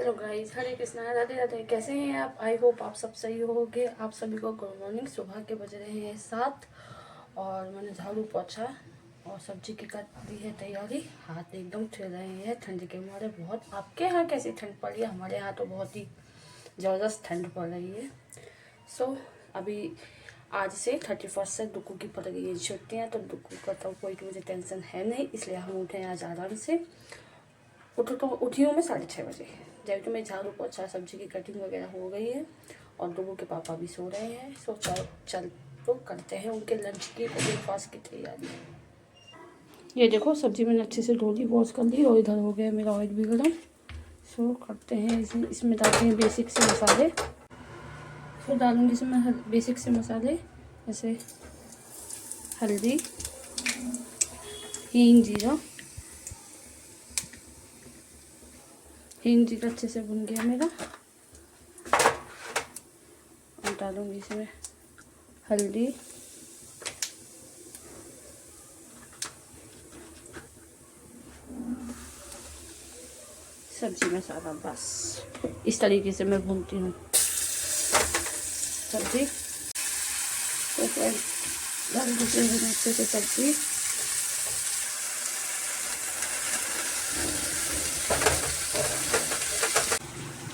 Hello guys, हरे कृष्णा, राधे राधे। कैसे हैं आप? आई होप आप सब सही होगे। आप सभी को गुड मॉर्निंग। सुबह के बज रहे हैं 7 और मैंने झाड़ू पोछा और सब्जी की कर दी है तैयारी। हाथ एकदम छिल रहे हैं ठंड के मारे बहुत। आपके यहाँ कैसी ठंड पड़ रही है? हमारे यहाँ तो बहुत ही ज़बरदस्त ठंड पड़ रही है। सो अभी आज से 31 से डुक्कू की पड़ गई है छुट्टियाँ, तो डुक्कू का तो कोई मुझे टेंशन है नहीं, इसलिए हम उठे आज आराम से। उठी हूँ मैं 6:30 बजे। जब तो मैं झाड़ू पोछा सब्जी की कटिंग वगैरह हो गई है और डुगू के पापा भी सो रहे हैं। सो चल तो करते हैं उनके लंच की और ब्रेकफास्ट की तैयारी। ये देखो सब्जी मैंने अच्छे से धो ली, वॉश कर ली और इधर हो गया मेरा ऑयल भी गर्म। सो करते हैं इसमें डालते हैं बेसिक से मसाले। सो डालूँगी इसमें बेसिक से मसाले जैसे हल्दी, हींग, जीरा। हींग जीरा अच्छे से भुन गया मेरा। और डालूंगी इसमें हल्दी, सब्जी मसाला। बस इस तरीके से मैं भूनती हूँ सब्जी। तो डाल दीजिए अच्छे से सब्जी।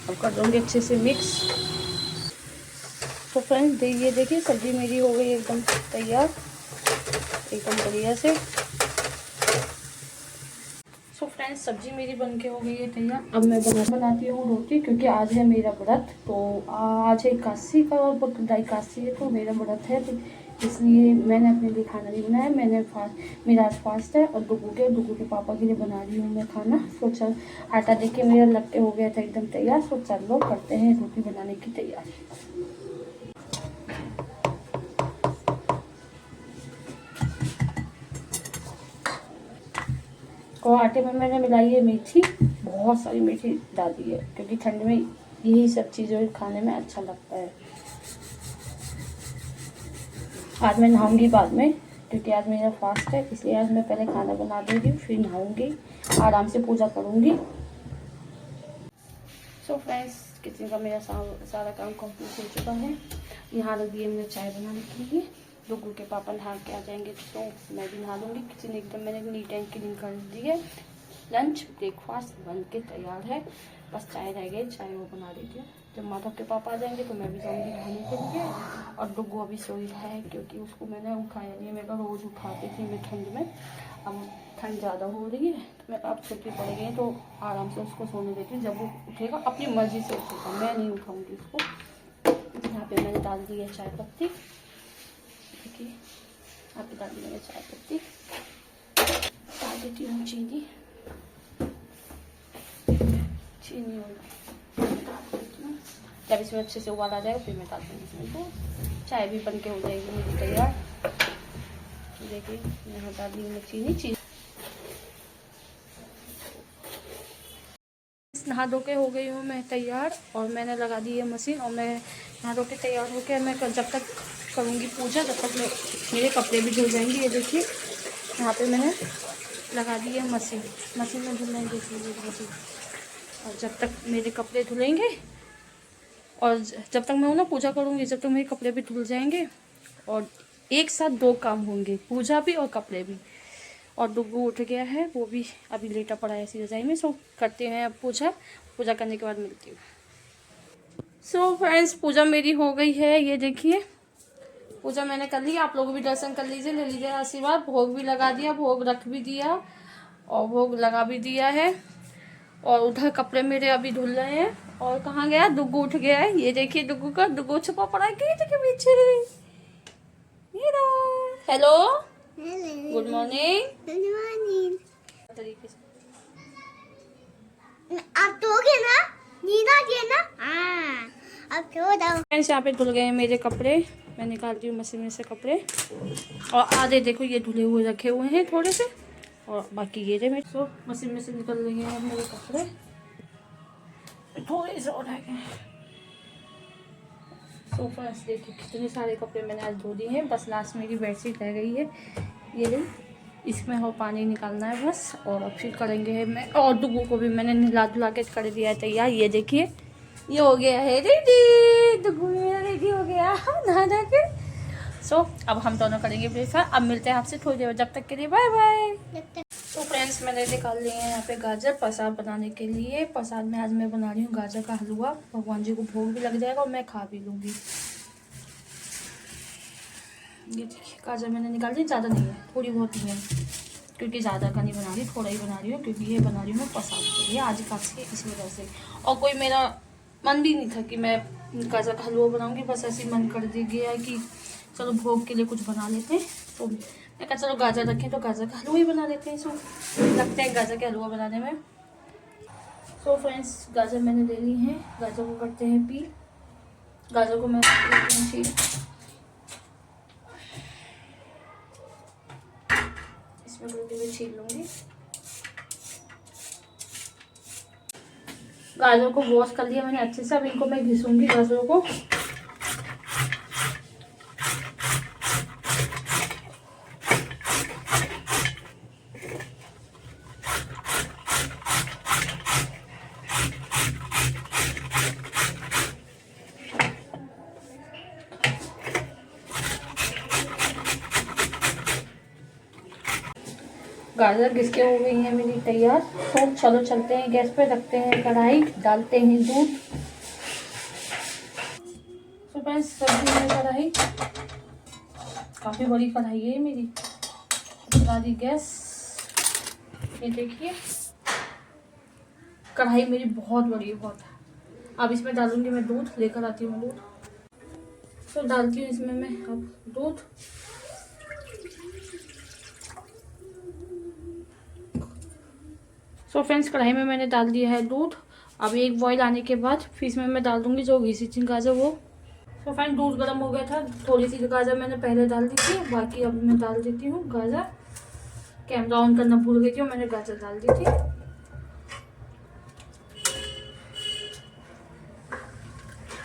अब कर दूँगी अच्छे से मिक्स। तो फ्रेंड्स ये देखिए सब्जी मेरी हो गई एकदम तैयार, एकदम बढ़िया से। सो फ्रेंड्स सब्जी मेरी बनके हो गई है तैयार। अब मैं बनाती हूँ रोटी, क्योंकि आज है मेरा व्रत। तो आज है एकादशी का और एकादशी है, तो मेरा व्रत है, तो इसलिए मैंने अपने लिए खाना नहीं बनाया। मेरा आज फास्ट है और डुगू के पापा के लिए बना रही हूँ मैं खाना। सो चल आटा देके मेरा लगते हो गया था एकदम तैयार। सो चलो करते हैं रोटी बनाने की तैयारी। और आटे में मैंने मिलाई है मेथी, बहुत सारी मेथी डाली है, क्योंकि ठंड में यही सब चीज़ें खाने में अच्छा लगता है। आज मैं नहाऊंगी बाद में, क्योंकि आज मेरा फास्ट है, इसलिए आज मैं पहले खाना बना दूंगी, फिर नहाऊंगी, आराम से पूजा करूंगी। सो फ्रेंड्स किचन का मेरा सारा काम कंप्लीट हो चुका है। यहाँ लगी है मुझे चाय बनाने के लिए। डुगू के पापा नहा के आ जाएंगे तो मैं भी नहा लूँगी। किचन एकदम मैंने नीट एंड क्लीन कर दी है। लंच ब्रेकफास्ट बन के तैयार है, बस चाय रह गई, चाय वो बना देती हूँ। जब माधव के पापा आ जाएंगे तो मैं भी जाऊँगी नहाने के लिए। और डुगू अभी सोई है, क्योंकि उसको मैंने उठाया नहीं है। मेरे को रोज़ उठाती थी मैं ठंड में, अब ठंड ज़्यादा हो रही है तो मैं अब छुट्टी पड़ गई है, तो आराम से उसको सोने देती हूँ। जब वो उठेगा अपनी मर्जी से उठेगा, मैं नहीं उठाऊँगी उसको। यहाँ पे मैंने डाल दी है चाय पत्ती, देखिए यहाँ पे डाल दी मैंने चाय पत्ती। डाल देती हूँ चीनी और डाल देती हूँ। जब इसमें अच्छे से उबाल आ जाएगा फिर मैं डाल दूँगी इसमें। तो चाय भी बन के हो जाएगी मेरी तैयार। देखिए यहाँ डाल दी मैं चीनी। नहा धो के हो गई हूँ मैं तैयार और मैंने लगा दी है मशीन। और मैं नहा धो के तैयार होकर मैं जब तक करूँगी पूजा, जब तक मेरे कपड़े भी धुल जाएंगे। ये देखिए यहाँ पे मैंने लगा दी है मशीन में धुल लेंगे मशीन। और जब तक मेरे कपड़े धुलेंगे और जब तक मैं ना पूजा करूँगी, जब तक मेरे कपड़े भी धुल जाएंगे और एक साथ 2 काम होंगे, पूजा भी और कपड़े भी। और डुगू उठ गया है, वो भी अभी लेटा पड़ा है ऐसी रजाई में। सो करते हैं अब पूजा करने के बाद मिलती हूँ। सो फ्रेंड्स पूजा मेरी हो गई है, ये देखिए पूजा मैंने कर ली। आप लोग भी दर्शन कर लीजिए, ले लीजिए आशीर्वाद। भोग भी लगा दिया, भोग रख भी दिया और भोग लगा भी दिया है। और उधर कपड़े मेरे अभी धुल रहे हैं। और कहाँ गया डुगू? उठ गया है, ये देखिए डुगू छुपा पड़ा है गेट के पीछे। हेलो गुड मॉर्निंग तरीके से अब दोगे ना? नीना दिए ना? हाँ अब धो दो। यहाँ पे धुल गए हैं मेरे कपड़े, मैं निकाल दी हूँ मशीन में से कपड़े। और आधे देखो ये धुले हुए रखे हुए हैं थोड़े से, और बाकी ये थे मेरे। तो मशीन में से निकल रहे हैं मेरे कपड़े, थोड़े से और रह गए। सो फ्रेंड्स देखिए कितने सारे कपड़े मैंने आज धो दिए हैं। बस लास्ट मेरी बेडशीट रह गई है, ये रही। इसमें हो पानी निकालना है बस, और फिर करेंगे मैं। और दुगू को भी मैंने नहला धुला के कर दिया है तैयार। ये देखिए ये हो गया है रेडी, दुगू मेरा रेडी हो गया नहा के। सो अब हम दोनों करेंगे ब्रेकफास्ट। अब मिलते हैं आपसे थोड़ी देर, जब तक के लिए बाय बाय। तो फ्रेंड्स मैंने निकाल लिए हैं यहाँ पे गाजर प्रसाद बनाने के लिए। प्रसाद में आज मैं बना रही हूँ गाजर का हलवा। भगवान जी को भोग भी लग जाएगा और मैं खा भी लूँगी। ये देखिए गाजर मैंने निकाल दी, ज़्यादा नहीं है, थोड़ी बहुत ही है, क्योंकि ज़्यादा का नहीं बना रही, थोड़ा ही बना रही हूँ, क्योंकि ये बना रही हूँ मैं प्रसाद के लिए आज खास के, इस वजह से। और कोई मेरा मन भी नहीं था कि मैं गाजर का हलवा बनाऊँगी, बस ऐसे ही मन कर दी गया कि चलो भोग के लिए कुछ बना लेते हैं। तो मैं कहा चलो गाजर रखें तो गाजर का हलवा ही बना लेते हैं। सो लगते हैं गाजर के हलवा बनाने में। सो फ्रेंड्स गाजर मैंने ले ली हैं, गाजर को करते हैं पील। गाजर को मैं छील, इसमें गोली में छील लूँगी। गाजर को वॉश कर लिया मैंने अच्छे से। अब इनको मैं घिसूँगी गाजरों को। गाजर घिसके हो गई है मेरी तैयार। तो चलो चलते हैं गैस पे, रखते हैं कढ़ाई, डालते हैं दूध। तो फ्रेंड्स सब्जी में कढ़ाई, काफ़ी बड़ी कढ़ाई है मेरी, चला दी गैस। ये देखिए कढ़ाई मेरी बहुत बड़ी है, बहुत। अब इसमें डालूंगी मैं दूध, लेकर आती हूँ दूध। तो डालती हूँ इसमें मैं अब दूध। सो फ्रेंड्स कढ़ाई में मैंने डाल दिया है दूध। अब एक बॉईल आने के बाद फिर इसमें मैं डाल दूंगी जो घिसी थी गाजर वो। सो फ्रेंड्स दूध गर्म हो गया था, थोड़ी सी गाजर मैंने पहले डाल दी थी, बाकी अब मैं डाल देती हूँ गाजर। कैमरा ऑन करना भूल गई थी और मैंने गाजर डाल दी थी।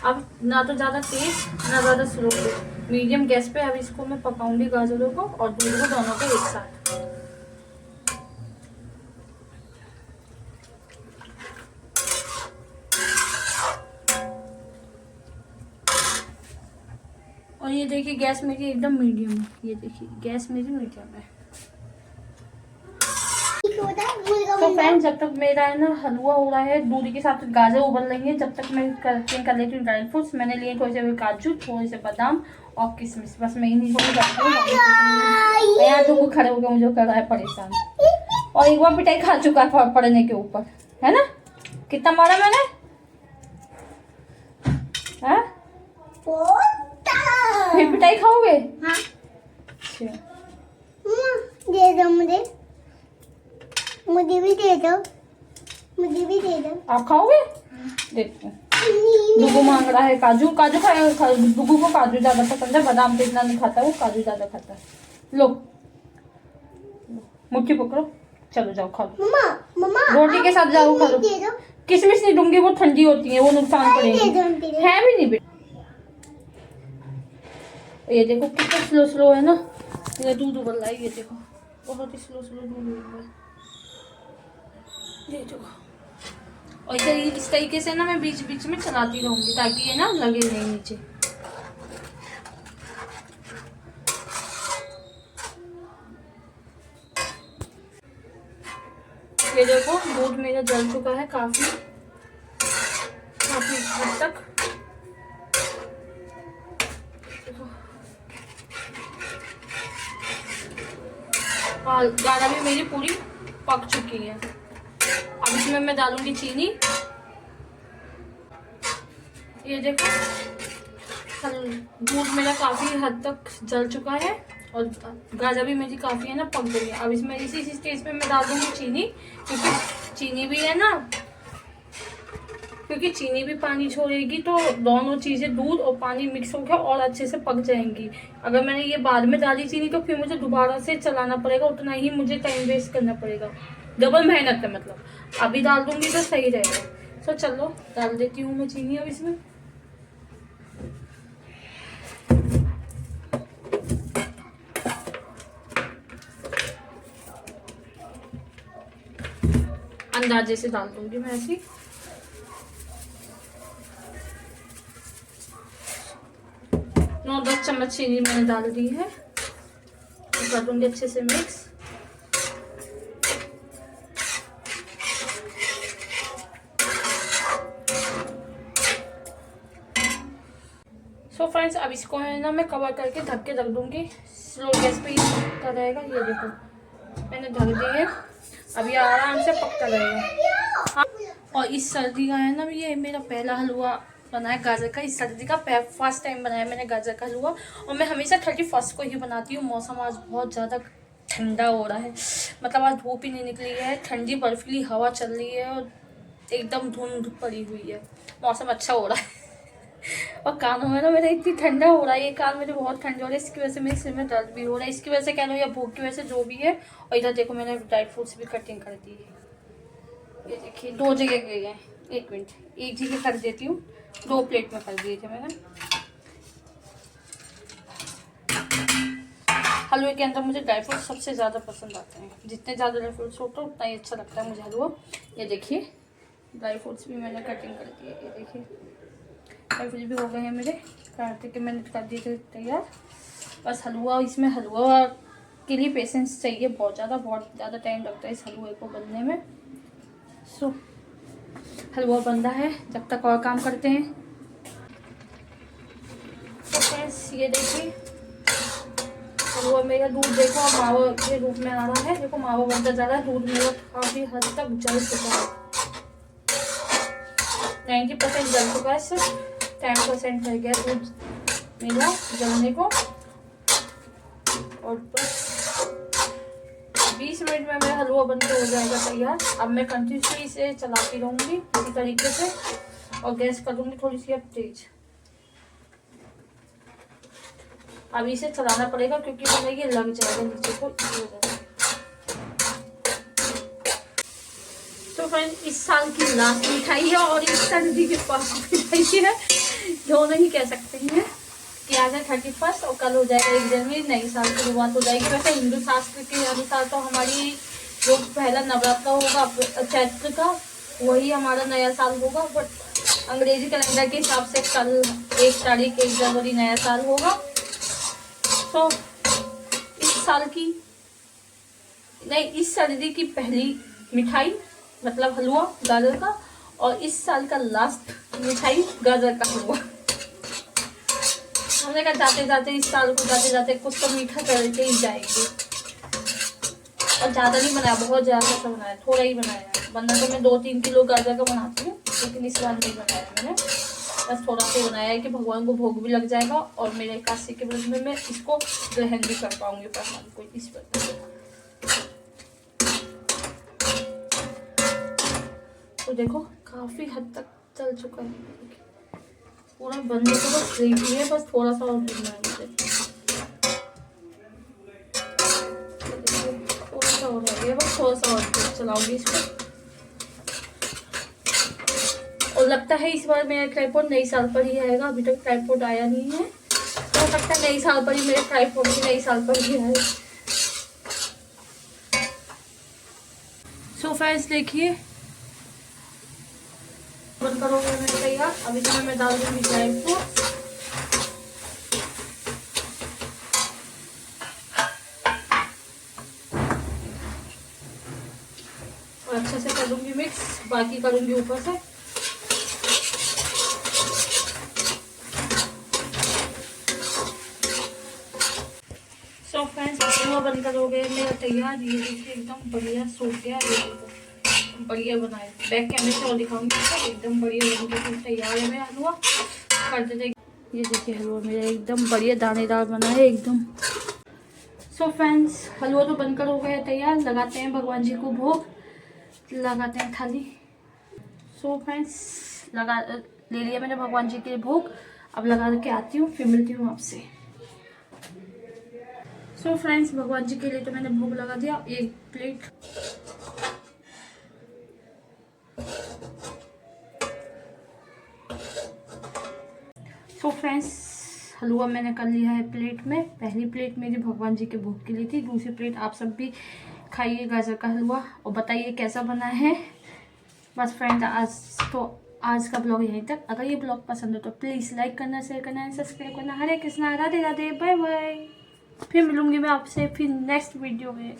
अब ना तो ज़्यादा तेज ना ज़्यादा स्लो, मीडियम गैस पे अब इसको मैं पकाऊंगी गाजरों को और दूध को, दोनों को एक साथ। और ये देखिए गैस मेरी एकदम मीडियम है, ये देखिए गैस मेरी मीडियम है। तो फ्रेंड्स जब तक मेरा है ना हलवा हो रहा है, दूध के साथ गाजर उबल लेंगे, जब तक मैं कर लेती हूँ ड्राई फ्रूट्स। मैंने लिए थोड़े से काजू, थोड़े से बादाम और किशमिश, बस मैं इन्हीं को करती हूँ। यहाँ तो खड़े होकर मुझे कर रहा है परेशान, और एक बार पिटाई खा चुका है पड़ने के ऊपर, है ना? कितना मारा मैंने? हाँ फिर पिटाई खाओगे? हाँ। अच्छा दे दो मुझे, मुझे भी दे दो, मुझे भी दे दो। आप खाओगे? देखते हैं। दुगू मांग रहा है काजू, काजू खाएगा। दुगू को काजू ज्यादा पसंद है, बादाम तो इतना नहीं खाता, वो काजू ज्यादा खाता है। लो मुट्ठी पकड़ो, चलो जाओ खा लो। मम्मा मम्मा रोटी के साथ जाओ खा लो। किशमिश नहीं दूंगी, वो ठंडी होती है, वो नुकसान करेंगी। है भी नहीं बेटा। ये देखो कितना स्लो स्लो है ना, ये दूध उबल रहा है, ये देखो बहुत ही स्लो स्लो दूध उबल रहा है, ये देखो। और इस तरीके से ना मैं बीच बीच में चलाती रहूंगी ताकि ये ना लगे नहीं नीचे। ये देखो दूध मेरा जल चुका है काफी हद तक। गाढ़ा भी मेरी पूरी पक चुकी है। अब इसमें मैं डालूंगी चीनी। ये देखो दूध मेरा काफी हद तक जल चुका है और गाजर भी मेरी काफी है ना पक गई है। अब इसमें इसी स्टेज पे मैं डाल दूंगी चीनी, क्योंकि चीनी भी है ना, क्योंकि चीनी भी पानी छोड़ेगी, तो दोनों चीज़ें दूध और पानी मिक्स होकर और अच्छे से पक जाएंगी। अगर मैंने ये बाद में डाली चीनी तो फिर मुझे दोबारा से चलाना पड़ेगा, उतना ही मुझे टाइम वेस्ट करना पड़ेगा, डबल मेहनत है। मतलब अभी डाल दूंगी तो सही रहेगा। तो चलो डाल देती हूँ मैं चीनी अब इसमें। अंदाजे से डाल दूंगी मैं ऐसी। नौ 10 चम्मच चीनी मैंने डाल दी है, कर दूंगी अच्छे से मिक्स। सो फ्रेंड्स, अब इसको है ना मैं कवर करके ढक के रख दूंगी, स्लो गैस पे पकता रहेगा। ये देखो मैंने ढक दी है, अब ये आराम से पकता रहेगा। और इस सर्दी का है ना, ये मेरा पहला हलवा बना है गाजर का। इस सर्दी का फर्स्ट टाइम बनाया मैंने गाजर का हलवा, और मैं हमेशा 31 को ही बनाती हूँ। मौसम आज बहुत ज़्यादा ठंडा हो रहा है, मतलब आज धूप ही नहीं निकली है, ठंडी बर्फीली हवा चल रही है और एकदम धुंध पड़ी हुई है, मौसम अच्छा हो रहा है। और कानों में ना मेरा इतनी ठंडा हो रहा है, ये कान मेरे बहुत ठंडे हो रहे हैं, इसकी वजह से मेरे सिर में दर्द भी हो रहा है, इसकी वजह से कह लो या भूख की वजह से, जो भी है। और इधर देखो मैंने ड्राई फ्रूट्स भी कटिंग कर दी है, ये देखिए 2 जगह गए हैं। 1 मिनट, एक जगह कर देती हूँ, 2 प्लेट में कर दिए थे मैंने। हलवे के अंदर मुझे ड्राई फ्रूट्स सबसे ज़्यादा पसंद आते हैं, जितने ज़्यादा ड्राई फ्रूट्स होते हैं उतना ही अच्छा लगता है मुझे हलवा। ये देखिए ड्राई फ्रूट्स भी मैंने कटिंग कर दिए, ये देखिए ड्राई फ्रूट्स भी हो गए हैं मेरे, काट के मैंने कर दिए थे तैयार। बस हलवा, इसमें हलवा के लिए पेशेंस चाहिए बहुत ज़्यादा टाइम लगता है इस हलवे को बनने में। सो हलवा बन रहा है, जब तक और काम करते हैं। तो फ्रेंड्स ये देखिए हलवा मेरा, दूध देखो मावा के रूप में आ रहा है, देखो मावा बनता जा रहा है, दूध मेरा काफ़ी हद तक जल चुका है, 90% जल चुका है, सिर्फ 10% रह गया दूध मेरा जलने को। और बस 20 मिनट में मेरा हलवा बन के हो जाएगा तैयार। अब मैं कंटिन्यूसली इसे चलाती रहूँगी इसी तरीके से, और गैस कर दूँगी थोड़ी सी अब तेज। अब इसे चलाना पड़ेगा क्योंकि मैंने ये लग जाएगा नीचे को, इसी वजह से। तो फ्रेंड्स, इस साल की लास्ट मिठाई है और इस सर्दी के पास मिठाई है, दोनों ही कह सकते हैं कि आज है 31 और कल हो जाएगा 1 जनवरी, नई साल की शुरुआत हो जाएगी। वैसे हिंदू शास्त्र के अनुसार तो हमारी जो पहला नवरात्र होगा चैत्र का, वही हमारा नया साल होगा, बट अंग्रेजी कैलेंडर के हिसाब से कल 1 तारीख 1 जनवरी नया साल होगा। तो इस सर्दी की पहली मिठाई मतलब हलवा गाजर का, और इस साल का लास्ट मिठाई गाजर का हलवा। हमने कहा जाते जाते इस साल को जाते जाते कुछ तो मीठा करके ही जाएंगे। और ज़्यादा नहीं बनाया, बहुत ज़्यादा सा बनाया, थोड़ा ही बनाया, वरना तो मैं 2-3 किलो गाजर का बनाती हूँ, लेकिन इस बार नहीं बनाया मैंने, बस थोड़ा सा बनाया है कि भगवान को भोग भी लग जाएगा और मेरे एकादशी के व्रत में मैं इसको ग्रहण भी कर पाऊंगी प्रसाद को, इस वजह से। तो देखो काफ़ी हद तक चल चुका है, पूरा बनने को बस रेडी है, बस थोड़ा सा और भूनना है मुझे, थोड़ा सा और है, बस थोड़ा सा और चलाऊंगी इसको। और लगता है इस बार मेरा ट्राइपॉड नई साल पर ही आएगा, अभी तक ट्राइपॉड आया नहीं है, तो लगता है नई साल पर ही मेरे ट्राइपॉड भी नई साल पर ही आएगा। सो फ्रेंड्स देखिए बंद करोगे मैंने तैयार। अब इसमें मैं डाल दूंगी ड्राई फ्रूट, और अच्छे से कर दूंगी मिक्स, बाकी करूंगी ऊपर से। सो फ्रेंड्स हलवा बनकर हो गया मेरा तैयार, ये देखिए एकदम बढ़िया सूख गया, ये देखो बढ़िया बनाए, बैक कैमरे से और दिखाऊंगी, एकदम बढ़िया बन के तैयार है मेरा हलवा। करते थे, ये देखिए हलवा मेरा एकदम बढ़िया दानेदार बना है एकदम। सो फ्रेंड्स हलवा तो बनकर हो गया तैयार, लगाते हैं भगवान जी को भोग, लगाते हैं थाली। सो फ्रेंड्स ले लिया मैंने भगवान जी के भोग, अब लगा के आती हूँ, फिर मिलती हूँ आपसे। सो फ्रेंड्स भगवान जी के लिए तो मैंने भोग लगा दिया, 1 प्लेट। सो फ्रेंड्स हलवा मैंने कर लिया है प्लेट में, पहली प्लेट मेरी भगवान जी के भोग के लिए थी, दूसरी प्लेट आप सब भी खाइए गाजर का हलवा और बताइए कैसा बना है। बस फ्रेंड आज का ब्लॉग यहीं तक। अगर ये ब्लॉग पसंद हो तो प्लीज़ लाइक करना, शेयर करना एंड सब्सक्राइब करना। हरे कृष्णा, राधे राधे, बाय बाय। फिर मिलूंगी मैं आपसे फिर नेक्स्ट वीडियो में।